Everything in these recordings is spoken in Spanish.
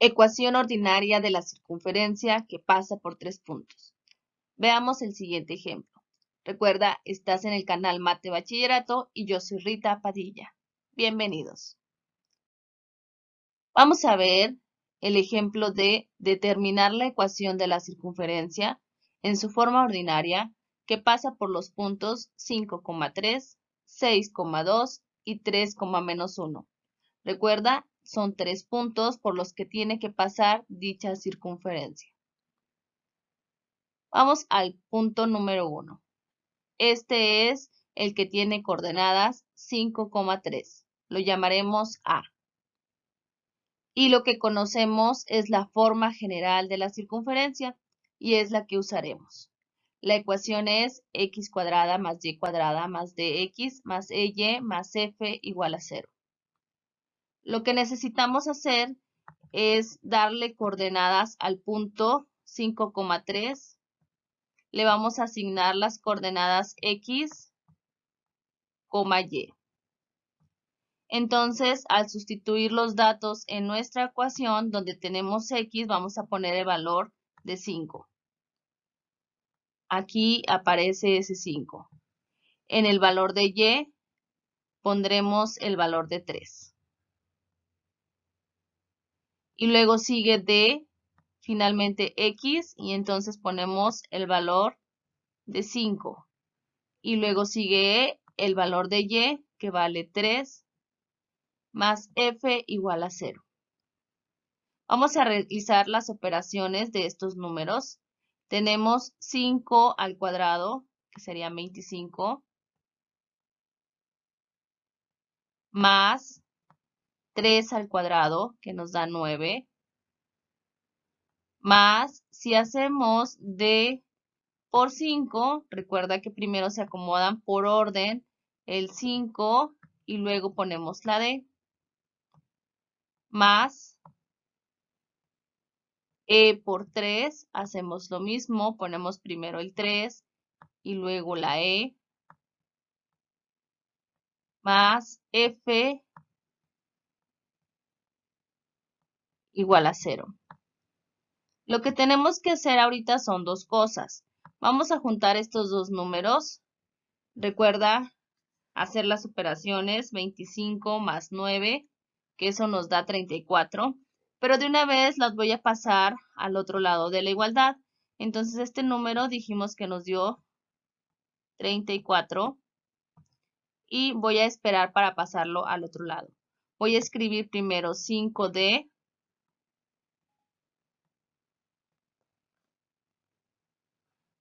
Ecuación ordinaria de la circunferencia que pasa por 3 puntos. Veamos el siguiente ejemplo. Recuerda, estás en el canal Mate Bachillerato y yo soy Rita Padilla. Bienvenidos. Vamos a ver el ejemplo de determinar la ecuación de la circunferencia en su forma ordinaria que pasa por los puntos 5,3, 6,2 y 3,-1. Recuerda, son 3 puntos por los que tiene que pasar dicha circunferencia. Vamos al punto número 1. Este es el que tiene coordenadas 5,3. Lo llamaremos A. Y lo que conocemos es la forma general de la circunferencia y es la que usaremos. La ecuación es x cuadrada más y cuadrada más dx más ey más f igual a 0. Lo que necesitamos hacer es darle coordenadas al punto 5,3. Le vamos a asignar las coordenadas x, y. Entonces, al sustituir los datos en nuestra ecuación, donde tenemos x, vamos a poner el valor de 5. Aquí aparece ese 5. En el valor de y, pondremos el valor de 3. Y luego sigue d, finalmente x, y entonces ponemos el valor de 5. Y luego sigue el valor de y, que vale 3, más f igual a 0. Vamos a realizar las operaciones de estos números. Tenemos 5 al cuadrado, que sería 25, más 3 al cuadrado, que nos da 9, más, si hacemos d por 5, recuerda que primero se acomodan por orden el 5 y luego ponemos la d, más e por 3, hacemos lo mismo, ponemos primero el 3 y luego la e, más f igual a 0. Lo que tenemos que hacer ahorita son dos cosas. Vamos a juntar estos dos números. Recuerda hacer las operaciones 25 más 9, que eso nos da 34. Pero de una vez las voy a pasar al otro lado de la igualdad. Entonces este número dijimos que nos dio 34. Y voy a esperar para pasarlo al otro lado. Voy a escribir primero 5d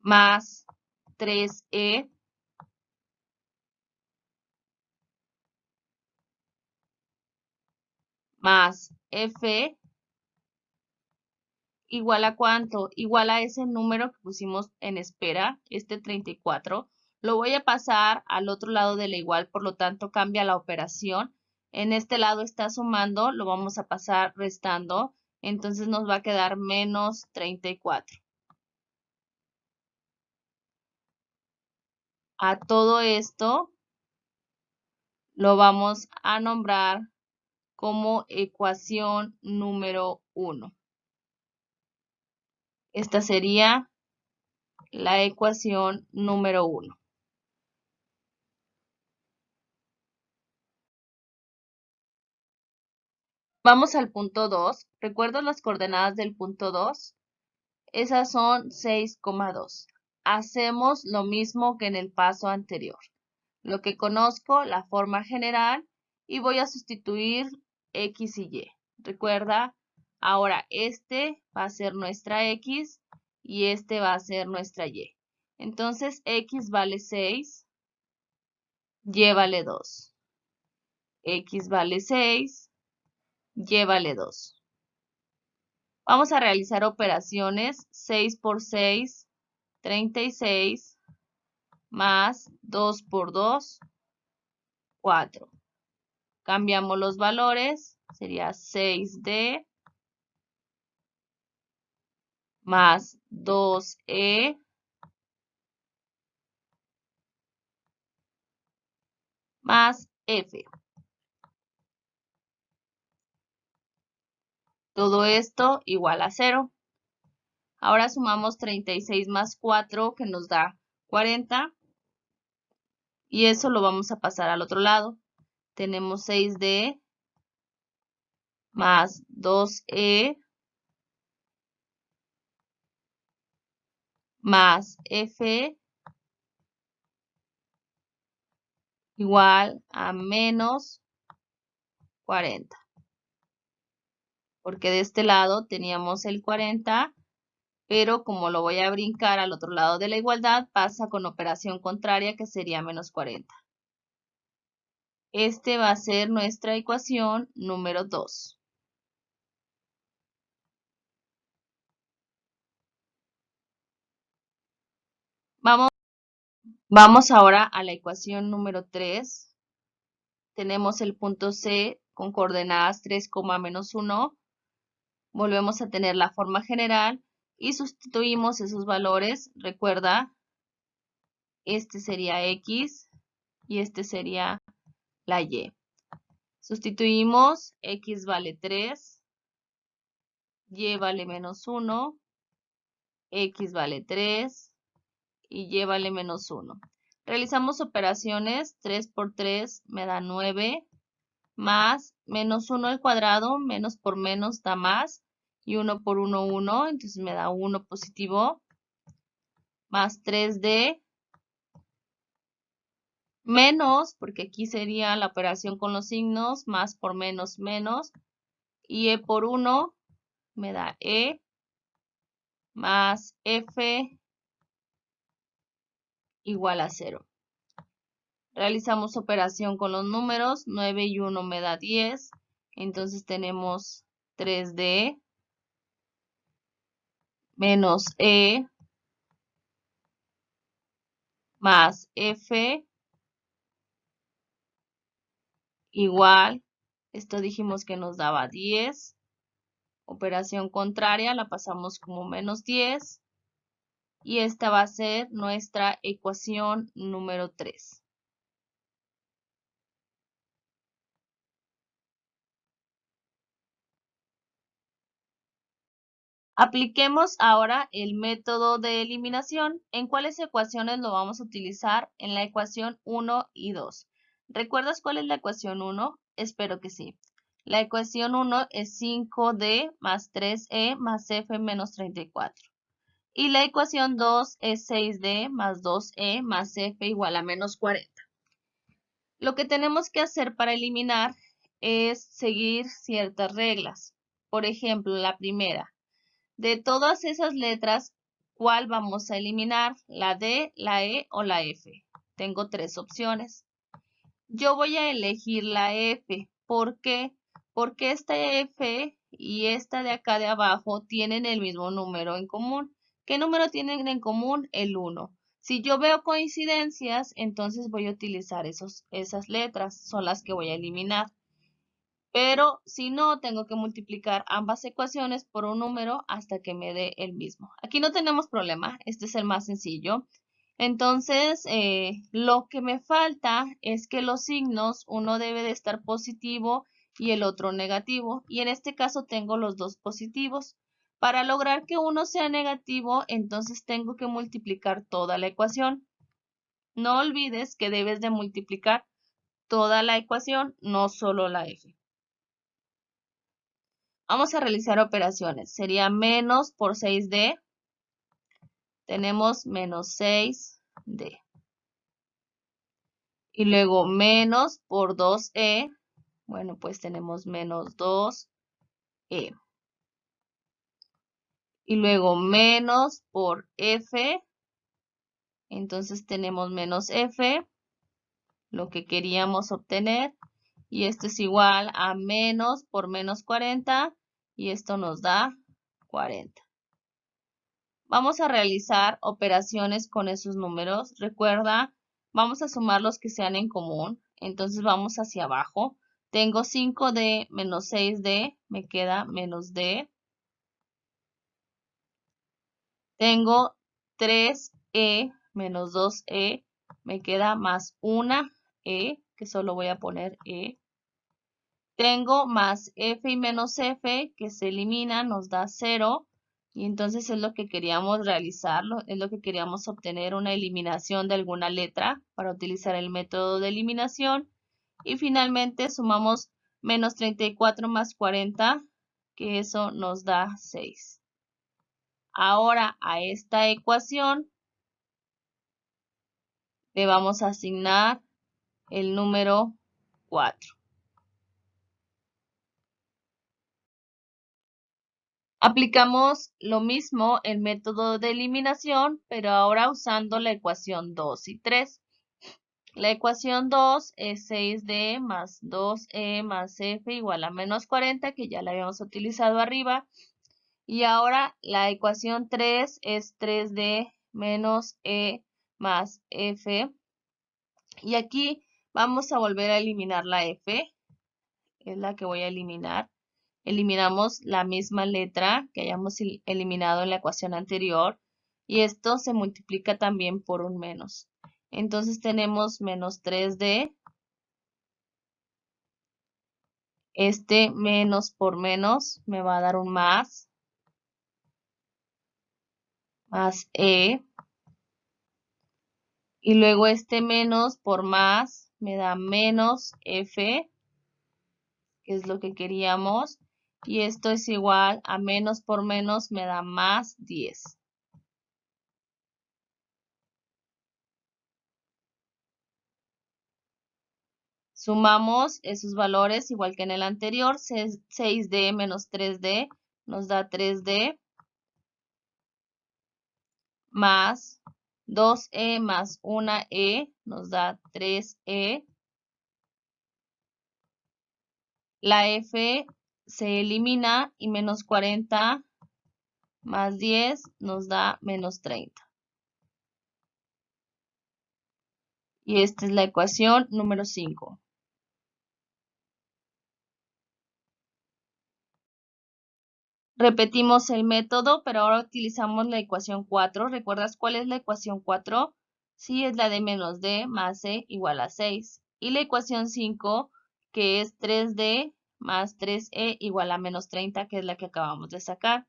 más 3e más f igual a ¿cuánto? Igual a ese número que pusimos en espera, este 34. Lo voy a pasar al otro lado de la igual, por lo tanto cambia la operación. En este lado está sumando, lo vamos a pasar restando, entonces nos va a quedar menos 34. A todo esto lo vamos a nombrar como ecuación número 1. Esta sería la ecuación número 1. Vamos al punto 2. ¿Recuerdas las coordenadas del punto 2? Esas son 6,2. Hacemos lo mismo que en el paso anterior. Lo que conozco, la forma general, y voy a sustituir x y y. Recuerda, ahora este va a ser nuestra x y este va a ser nuestra y. Entonces x vale 6, y vale 2. X vale 6, y vale 2. Vamos a realizar operaciones. 6 por 6, 36, más 2 por 2, 4. Cambiamos los valores, sería 6d más 2e más f. Todo esto igual a 0. Ahora sumamos 36 más 4 que nos da 40. Y eso lo vamos a pasar al otro lado. Tenemos 6D más 2E más F igual a menos 40. Porque de este lado teníamos el 40, pero como lo voy a brincar al otro lado de la igualdad, pasa con operación contraria que sería menos 40. Este va a ser nuestra ecuación número 2. Vamos ahora a la ecuación número 3. Tenemos el punto C con coordenadas 3, menos 1. Volvemos a tener la forma general y sustituimos esos valores. Recuerda, este sería X y este sería la Y. Sustituimos, X vale 3, Y vale menos 1, X vale 3 y Y vale menos 1. Realizamos operaciones, 3 por 3 me da 9, más menos 1 al cuadrado, menos por menos da más, y 1 por 1, 1, entonces me da 1 positivo, más 3D, menos, porque aquí sería la operación con los signos, más por menos, menos, y E por 1 me da E, más F igual a 0. Realizamos operación con los números, 9 y 1 me da 10, entonces tenemos 3D menos E más F igual, esto dijimos que nos daba 10, operación contraria la pasamos como menos 10, y esta va a ser nuestra ecuación número 3. Apliquemos ahora el método de eliminación. ¿En cuáles ecuaciones lo vamos a utilizar? En la ecuación 1 y 2. ¿Recuerdas cuál es la ecuación 1? Espero que sí. La ecuación 1 es 5D más 3E más F menos 34. Y la ecuación 2 es 6D más 2E más F igual a menos 40. Lo que tenemos que hacer para eliminar es seguir ciertas reglas. Por ejemplo, la primera. De todas esas letras, ¿cuál vamos a eliminar? ¿La D, la E o la F? Tengo 3 opciones. Yo voy a elegir la F. ¿Por qué? Porque esta F y esta de acá de abajo tienen el mismo número en común. ¿Qué número tienen en común? El 1. Si yo veo coincidencias, entonces voy a utilizar esas letras. Son las que voy a eliminar. Pero si no, tengo que multiplicar ambas ecuaciones por un número hasta que me dé el mismo. Aquí no tenemos problema, este es el más sencillo. Entonces, lo que me falta es que los signos, uno debe de estar positivo y el otro negativo. Y en este caso tengo los dos positivos. Para lograr que uno sea negativo, entonces tengo que multiplicar toda la ecuación. No olvides que debes de multiplicar toda la ecuación, no solo la F. Vamos a realizar operaciones. Sería menos por 6D. Tenemos menos 6D. Y luego menos por 2E. Bueno, pues tenemos menos 2E. Y luego menos por F. Entonces tenemos menos F. Lo que queríamos obtener. Y esto es igual a menos por menos 40. Y esto nos da 40. Vamos a realizar operaciones con esos números. Recuerda, vamos a sumar los que sean en común. Entonces vamos hacia abajo. Tengo 5D menos 6D, me queda menos D. Tengo 3E menos 2E, me queda más una E, que solo voy a poner E. Tengo más f y menos f que se elimina, nos da 0. Y entonces es lo que queríamos realizarlo, es lo que queríamos obtener, una eliminación de alguna letra para utilizar el método de eliminación. Y finalmente sumamos menos 34 más 40, que eso nos da 6. Ahora a esta ecuación le vamos a asignar el número 4. Aplicamos lo mismo el método de eliminación, pero ahora usando la ecuación 2 y 3. La ecuación 2 es 6D más 2E más F igual a menos 40, que ya la habíamos utilizado arriba. Y ahora la ecuación 3 es 3D menos E más F. Y aquí vamos a volver a eliminar la F, es la que voy a eliminar. Eliminamos la misma letra que hayamos eliminado en la ecuación anterior. Y esto se multiplica también por un menos. Entonces tenemos menos 3D. Este menos por menos me va a dar un más E. Y luego este menos por más me da menos F, que es lo que queríamos. Y esto es igual a menos por menos me da más 10. Sumamos esos valores igual que en el anterior. 6D menos 3D nos da 3D más 2E más 1E nos da 3E. La F se elimina y menos 40 más 10 nos da menos 30. Y esta es la ecuación número 5. Repetimos el método, pero ahora utilizamos la ecuación 4. ¿Recuerdas cuál es la ecuación 4? Sí, es la de menos D más E igual a 6. Y la ecuación 5, que es 3D más 3E igual a menos 30, que es la que acabamos de sacar.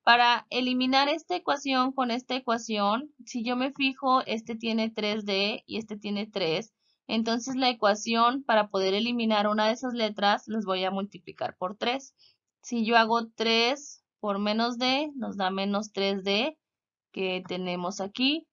Para eliminar esta ecuación con esta ecuación, si yo me fijo, este tiene 3D y este tiene 3. Entonces la ecuación, para poder eliminar una de esas letras, las voy a multiplicar por 3. Si yo hago 3 por menos D, nos da menos 3D que tenemos aquí.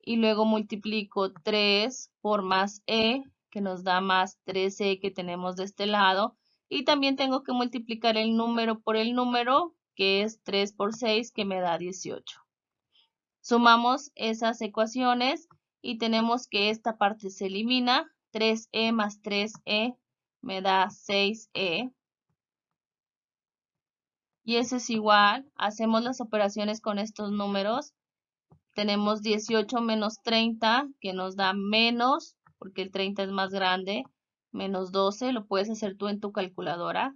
Y luego multiplico 3 por más E, que nos da más 3E que tenemos de este lado. Y también tengo que multiplicar el número por el número, que es 3 por 6, que me da 18. Sumamos esas ecuaciones y tenemos que esta parte se elimina. 3E más 3E me da 6E. Y eso es igual. Hacemos las operaciones con estos números. Tenemos 18 menos 30, que nos da menos, porque el 30 es más grande, menos 12. Lo puedes hacer tú en tu calculadora.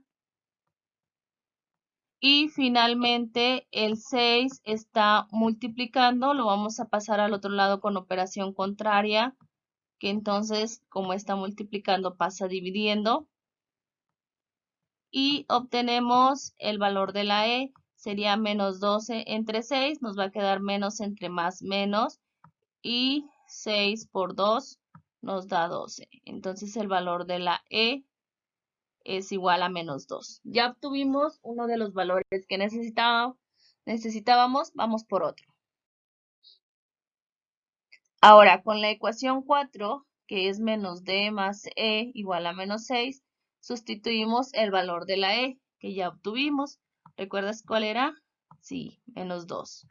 Y finalmente el 6 está multiplicando, lo vamos a pasar al otro lado con operación contraria, que entonces como está multiplicando pasa dividiendo. Y obtenemos el valor de la E, sería menos 12 entre 6, nos va a quedar menos entre más menos, y 6 por 2 nos da 12. Entonces el valor de la E es igual a menos 2. Ya obtuvimos uno de los valores que necesitábamos, vamos por otro. Ahora, con la ecuación 4, que es menos D más E igual a menos 6, sustituimos el valor de la E, que ya obtuvimos. ¿Recuerdas cuál era? Sí, menos 2.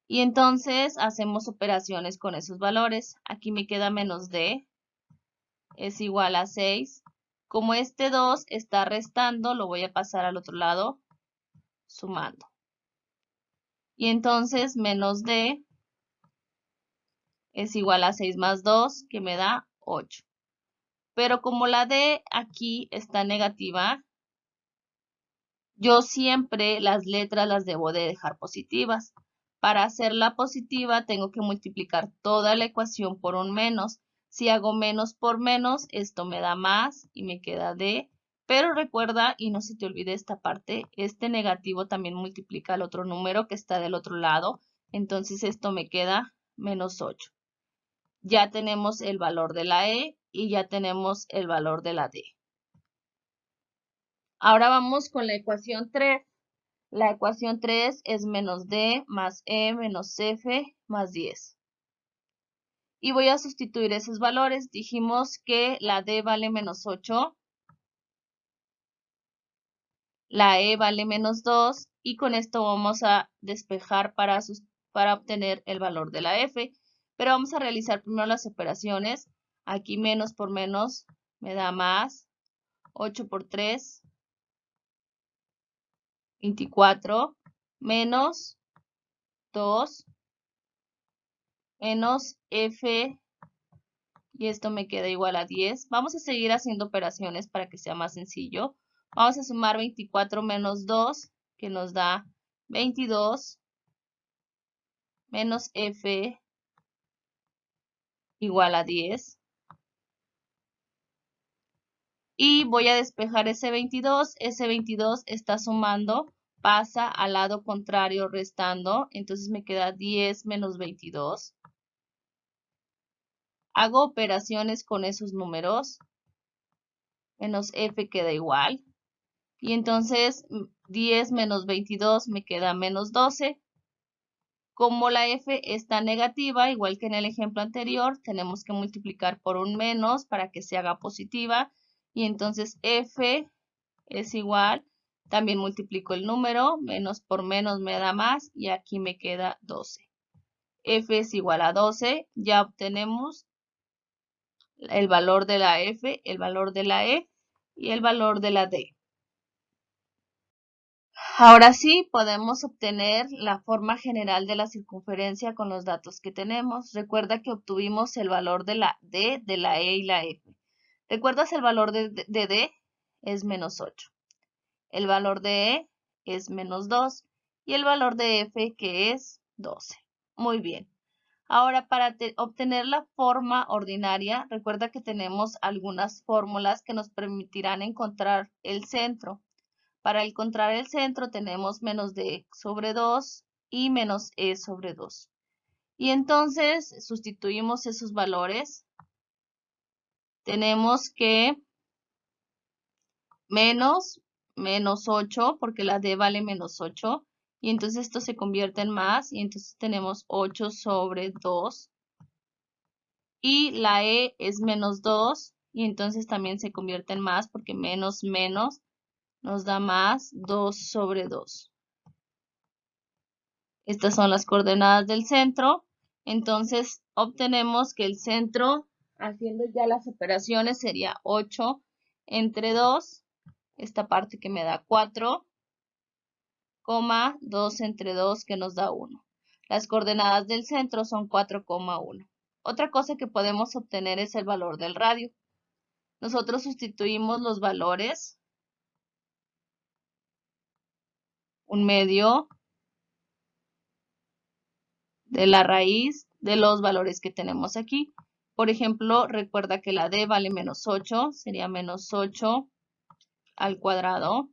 Y entonces hacemos operaciones con esos valores. Aquí me queda menos D, es igual a 6. Como este 2 está restando, lo voy a pasar al otro lado, sumando. Y entonces menos D es igual a 6 más 2, que me da 8. Pero como la D aquí está negativa, yo siempre las letras las debo de dejar positivas. Para hacerla positiva tengo que multiplicar toda la ecuación por un menos. Si hago menos por menos, esto me da más y me queda D. Pero recuerda, y no se te olvide esta parte, este negativo también multiplica el otro número que está del otro lado. Entonces esto me queda menos 8. Ya tenemos el valor de la E y ya tenemos el valor de la D. Ahora vamos con la ecuación 3. La ecuación 3 es menos D más E menos F más 10. Y voy a sustituir esos valores. Dijimos que la D vale menos 8. La E vale menos 2. Y con esto vamos a despejar para obtener el valor de la F. Pero vamos a realizar primero las operaciones. Aquí menos por menos me da más. 8 por 3, 24. Menos 2. Menos F. Y esto me queda igual a 10. Vamos a seguir haciendo operaciones para que sea más sencillo. Vamos a sumar 24 menos 2, que nos da 22, menos F igual a 10. Y voy a despejar ese 22. Ese 22 está sumando, pasa al lado contrario restando. Entonces me queda 10 menos 22. Hago operaciones con esos números. Menos F queda igual. Y entonces 10 menos 22 me queda menos 12. Como la F está negativa, igual que en el ejemplo anterior, tenemos que multiplicar por un menos para que se haga positiva. Y entonces F es igual, también multiplico el número, menos por menos me da más y aquí me queda 12. F es igual a 12, ya obtenemos el valor de la F, el valor de la E y el valor de la D. Ahora sí, podemos obtener la forma general de la circunferencia con los datos que tenemos. Recuerda que obtuvimos el valor de la D, de la E y la F. ¿Recuerdas el valor de D? Es menos 8. El valor de E es menos 2. Y el valor de F, que es 12. Muy bien. Ahora, para obtener la forma ordinaria, recuerda que tenemos algunas fórmulas que nos permitirán encontrar el centro. Para encontrar el centro tenemos menos D sobre 2 y menos E sobre 2. Y entonces sustituimos esos valores. Tenemos que menos 8, porque la D vale menos 8. Y entonces esto se convierte en más. Y entonces tenemos 8 sobre 2. Y la E es menos 2. Y entonces también se convierte en más, porque menos nos da más 2 sobre 2. Estas son las coordenadas del centro. Entonces obtenemos que el centro, haciendo ya las operaciones, sería 8 entre 2. Esta parte que me da 4, 2 entre 2 que nos da 1. Las coordenadas del centro son 4,1. Otra cosa que podemos obtener es el valor del radio. Nosotros sustituimos los valores, 1/2 de la raíz de los valores que tenemos aquí. Por ejemplo, recuerda que la D vale menos 8, sería menos 8 al cuadrado,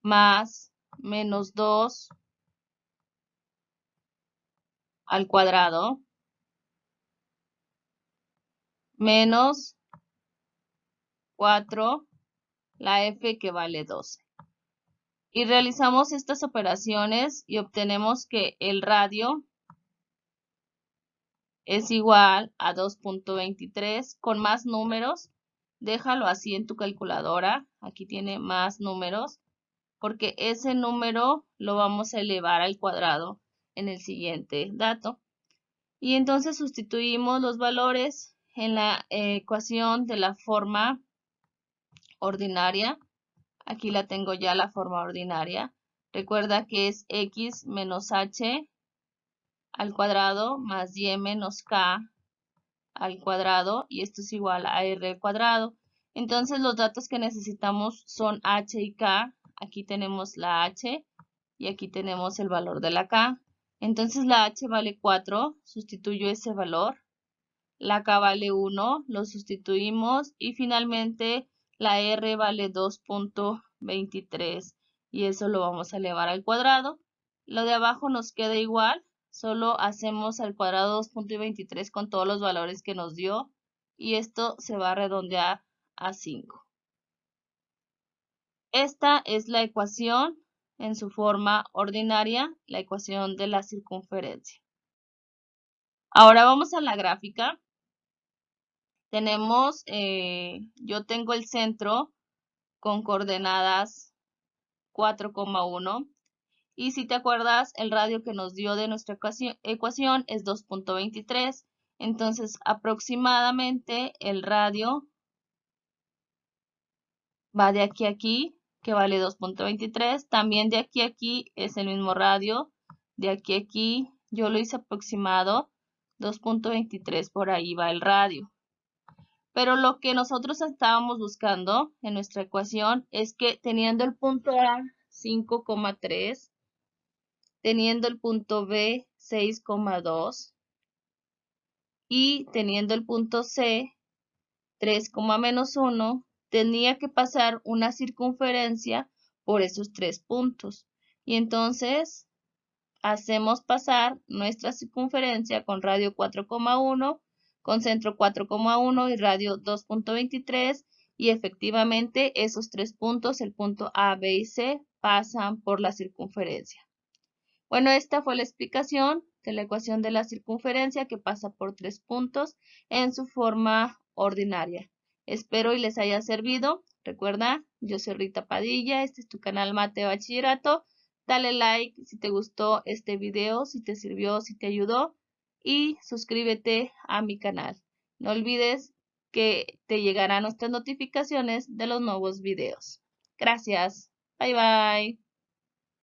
más menos 2 al cuadrado, menos 4, la F que vale 12. Y realizamos estas operaciones y obtenemos que el radio es igual a 2.23 con más números. Déjalo así en tu calculadora. Aquí tiene más números, porque ese número lo vamos a elevar al cuadrado en el siguiente dato. Y entonces sustituimos los valores en la ecuación de la forma ordinaria. Aquí la tengo ya la forma ordinaria. Recuerda que es x menos h al cuadrado más y menos k al cuadrado, y esto es igual a r al cuadrado. Entonces los datos que necesitamos son h y k. Aquí tenemos la h y aquí tenemos el valor de la k. Entonces la h vale 4, sustituyo ese valor. la K vale 1, lo sustituimos y finalmente la R vale 2.23 y eso lo vamos a elevar al cuadrado. Lo de abajo nos queda igual, solo hacemos al cuadrado 2.23 con todos los valores que nos dio y esto se va a redondear a 5. Esta es la ecuación en su forma ordinaria, la ecuación de la circunferencia. Ahora vamos a la gráfica. Tenemos, yo tengo el centro con coordenadas 4,1 y si te acuerdas el radio que nos dio de nuestra ecuación es 2.23, entonces aproximadamente el radio va de aquí a aquí, que vale 2.23, también de aquí a aquí es el mismo radio, de aquí a aquí yo lo hice aproximado, 2.23 por ahí va el radio. Pero lo que nosotros estábamos buscando en nuestra ecuación es que teniendo el punto A 5,3, teniendo el punto B 6,2 y teniendo el punto C 3,-1, tenía que pasar una circunferencia por esos 3 puntos. Y entonces hacemos pasar nuestra circunferencia con radio 4,1, con centro 4,1 y radio 2.23 y efectivamente esos 3 puntos, el punto A, B y C, pasan por la circunferencia. Bueno, esta fue la explicación de la ecuación de la circunferencia que pasa por 3 puntos en su forma ordinaria. Espero y les haya servido. Recuerda, yo soy Rita Padilla, este es tu canal Mate de Bachillerato. Dale like si te gustó este video, si te sirvió, si te ayudó y suscríbete a mi canal. No olvides que te llegarán nuestras notificaciones de los nuevos videos. Gracias. Bye bye.